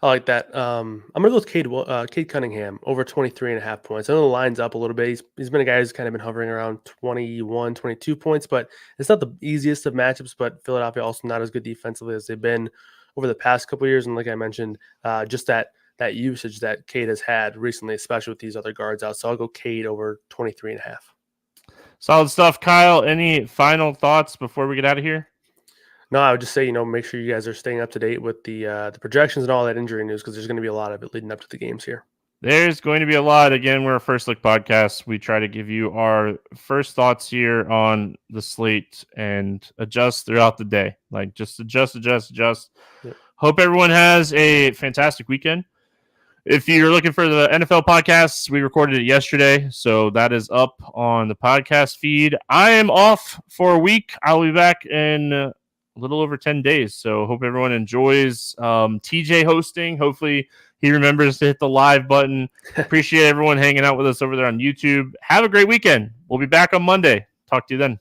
I like that. I'm going to go with Cade Cunningham over 23.5 points. I know the line's up a little bit. He's been a guy who's kind of been hovering around 21, 22 points, but it's not the easiest of matchups. But Philadelphia also not as good defensively as they've been over the past couple of years. And like I mentioned, just that usage that Cade has had recently, especially with these other guards out. So I'll go Cade over 23.5. Solid stuff. Kyle, any final thoughts before we get out of here? No, I would just say, make sure you guys are staying up to date with the projections and all that injury news, because there's going to be a lot of it leading up to the games here. There's going to be a lot. Again, we're a First Look podcast. We try to give you our first thoughts here on the slate and adjust throughout the day. Like, just adjust. Yep. Hope everyone has a fantastic weekend. If you're looking for the NFL podcasts, we recorded it yesterday, so that is up on the podcast feed. I am off for a week. I'll be back in a little over 10 days, so hope everyone enjoys TJ hosting. Hopefully he remembers to hit the live button. Appreciate everyone hanging out with us over there on YouTube. Have a great weekend. We'll be back on Monday. Talk to you then.